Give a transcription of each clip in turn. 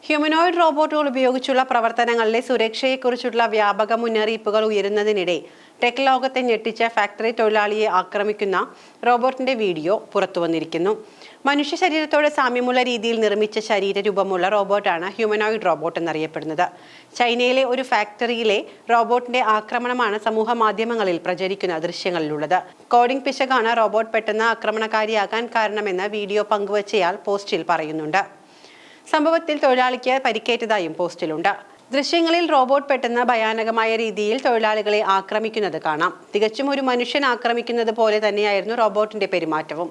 Humanoid റോബോട്ടുകൾ ഉപയോഗിച്ചുള്ള പ്രവർത്തനങ്ങളിലെ സുരക്ഷയെക്കുറിച്ചുള്ള വ്യാപക മുന്നറിയിപ്പുകൾ ഉയരുന്നതിനിടെ ടെക് ലോകത്തെ ഞെട്ടിച്ച ഫാക്ടറി തൊഴിലാളിയെ ആക്രമിക്കുന്ന റോബോട്ടിന്റെ വീഡിയോ പുറത്തുവന്നിരിക്കുന്നു. മനുഷ്യ ശരീരത്തോട് സാമ്യമുള്ള രീതിയിൽ നിർമ്മിച്ച ശരീരരൂപമുള്ള റോബോട്ടാണ് ഹ്യൂമനോയിഡ് റോബോട്ട് എന്നറിയപ്പെടുന്നത്. ചൈനയിലെ ഒരു ഫാക്ടറിയിലെ റോബോട്ടിന്റെ ആക്രമണമാണ് സമൂഹ മാധ്യമങ്ങളിൽ പ്രചരിക്കുന്ന ദൃശ്യങ്ങളിലുള്ളത്. കോഡിംഗ് പിശകാണ് റോബോട്ട് പെട്ടെന്ന് ആക്രമണകാരിയാകാൻ കാരണമെന്ന് വീഡിയോ പങ്കുവച്ചയാൾ പോസ്റ്റിൽ പറയുന്നുണ്ട്. സംഭവത്തിൽ തൊഴിലാളിക്ക് പരിക്കേറ്റതായും പോസ്റ്റിലുണ്ട്. ദൃശ്യങ്ങളിൽ റോബോട്ട് പെട്ടെന്ന് ഭയാനകമായ രീതിയിൽ തൊഴിലാളികളെ ആക്രമിക്കുന്നത് കാണാം. തികച്ചും ഒരു മനുഷ്യൻ ആക്രമിക്കുന്നത് പോലെ തന്നെയായിരുന്നു റോബോട്ടിന്റെ പെരുമാറ്റവും.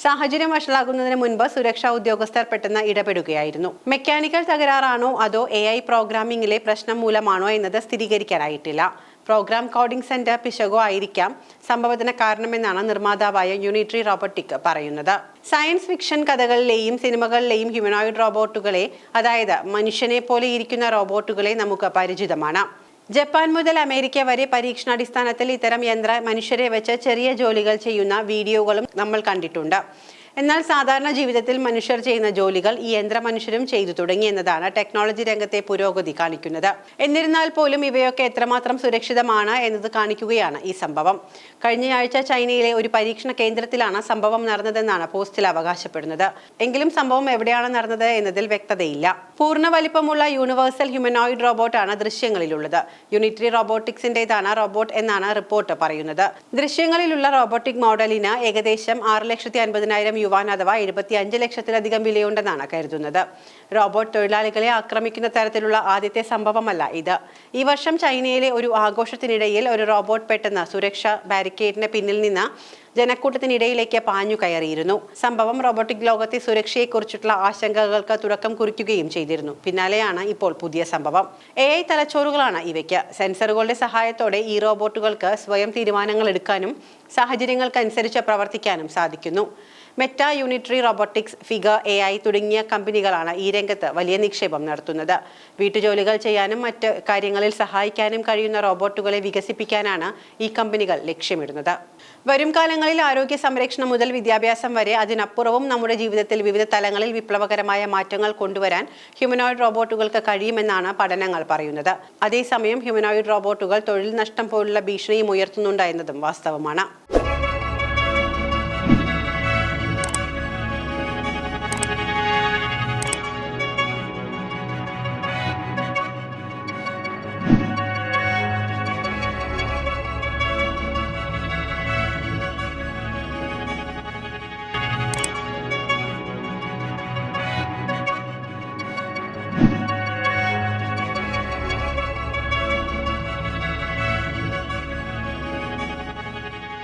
സാഹചര്യം വഷളാകുന്നതിന് മുൻപ് സുരക്ഷാ ഉദ്യോഗസ്ഥർ പെട്ടെന്ന് ഇടപെടുകയായിരുന്നു. മെക്കാനിക്കൽ തകരാറാണോ അതോ AI പ്രോഗ്രാമിംഗിലെ പ്രശ്നം മൂലമാണോ എന്നത് സ്ഥിരീകരിക്കാനായിട്ടില്ല. പ്രോഗ്രാം കോഡിംഗ് സെന്റർ പിശകോ ആയിരിക്കാം സംഭവത്തിന് കാരണമെന്നാണ് നിർമ്മാതാവായ യൂണിട്രി റോബോട്ടിക് പറയുന്നത്. സയൻസ് ഫിക്ഷൻ കഥകളിലെയും സിനിമകളിലെയും ഹ്യൂമനോയിഡ് റോബോട്ടുകളെ, അതായത് മനുഷ്യനെ പോലെ ഇരിക്കുന്ന റോബോട്ടുകളെ നമുക്ക് പരിചിതമാണ്. ജപ്പാൻ മുതൽ അമേരിക്ക വരെ പരീക്ഷണാടിസ്ഥാനത്തിൽ ഇത്തരം യന്ത്ര മനുഷ്യരെ വെച്ച് ചെറിയ ജോലികൾ ചെയ്യുന്ന വീഡിയോകളും നമ്മൾ കണ്ടിട്ടുണ്ട്. എന്നാൽ സാധാരണ ജീവിതത്തിൽ മനുഷ്യർ ചെയ്യുന്ന ജോലികൾ ഈ യന്ത്ര മനുഷ്യരും ചെയ്തു തുടങ്ങി എന്നതാണ് ടെക്നോളജി രംഗത്തെ പുരോഗതി കാണിക്കുന്നത്. എന്നിരുന്നാൽ പോലും ഇവയൊക്കെ എത്രമാത്രം സുരക്ഷിതമാണ് എന്നത് കാണിക്കുകയാണ് ഈ സംഭവം. കഴിഞ്ഞയാഴ്ച ചൈനയിലെ ഒരു പരീക്ഷണ കേന്ദ്രത്തിലാണ് സംഭവം നടന്നതെന്നാണ് പോസ്റ്റിൽ അവകാശപ്പെടുന്നത്. എങ്കിലും സംഭവം എവിടെയാണ് നടന്നത് എന്നതിൽ വ്യക്തതയില്ല. പൂർണ്ണ വലിപ്പമുള്ള യൂണിവേഴ്സൽ ഹ്യൂമനോയിഡ് റോബോട്ടാണ് ദൃശ്യങ്ങളിലുള്ളത്. യൂണിട്രി റോബോട്ടിക്സിന്റേതാണ് റോബോട്ട് എന്നാണ് റിപ്പോർട്ട് പറയുന്നത്. ദൃശ്യങ്ങളിലുള്ള റോബോട്ടിക് മോഡലിന് ഏകദേശം 6,50,000 യുവാൻ അഥവാ 75 ലക്ഷത്തിലധികം വിലയുണ്ടെന്നാണ് കരുതുന്നത്. റോബോട്ട് തൊഴിലാളികളെ ആക്രമിക്കുന്ന തരത്തിലുള്ള ആദ്യത്തെ സംഭവമല്ല ഇത്. ഈ വർഷം ചൈനയിലെ ഒരു ആഘോഷത്തിനിടയിൽ ഒരു റോബോട്ട് പെട്ടെന്ന് സുരക്ഷാ ബാരിക്കേഡിന് പിന്നിൽ നിന്ന് ജനക്കൂട്ടത്തിനിടയിലേക്ക് പാഞ്ഞു കയറിയിരുന്നു. സംഭവം റോബോട്ടിക് ലോകത്തെ സുരക്ഷയെക്കുറിച്ചുള്ള ആശങ്കകൾക്ക് തുടക്കം കുറിക്കുകയും ചെയ്തിരുന്നു. പിന്നാലെയാണ് ഇപ്പോൾ പുതിയ സംഭവം. AI തലച്ചോറുകളാണ് ഇവയ്ക്ക്. സെൻസറുകളുടെ സഹായത്തോടെ ഈ റോബോട്ടുകൾക്ക് സ്വയം തീരുമാനങ്ങൾ എടുക്കാനും സാഹചര്യങ്ങൾക്കനുസരിച്ച് പ്രവർത്തിക്കാനും സാധിക്കുന്നു. മെറ്റ, യൂണിട്രി റോബോട്ടിക്സ്, ഫിഗർ AI തുടങ്ങിയ കമ്പനികളാണ് ഈ രംഗത്ത് വലിയ നിക്ഷേപം നടത്തുന്നത്. വീട്ടുജോലികൾ ചെയ്യാനും മറ്റ് കാര്യങ്ങളിൽ സഹായിക്കാനും കഴിയുന്ന റോബോട്ടുകളെ വികസിപ്പിക്കാനാണ് ഈ കമ്പനികൾ ലക്ഷ്യമിടുന്നത്. വരും കാലങ്ങളിൽ ആരോഗ്യ സംരക്ഷണം മുതൽ വിദ്യാഭ്യാസം വരെ അതിനപ്പുറവും നമ്മുടെ ജീവിതത്തിൽ വിവിധ തലങ്ങളിൽ വിപ്ലവകരമായ മാറ്റങ്ങൾ കൊണ്ടുവരാൻ ഹ്യൂമനോയിഡ് റോബോട്ടുകൾക്ക് കഴിയുമെന്നാണ് പഠനങ്ങൾ പറയുന്നത്. അതേസമയം ഹ്യൂമനോയിഡ് റോബോട്ടുകൾ തൊഴിൽ നഷ്ടം പോലുള്ള ഭീഷണിയും ഉയർത്തുന്നുണ്ട് എന്നതും വാസ്തവമാണ്.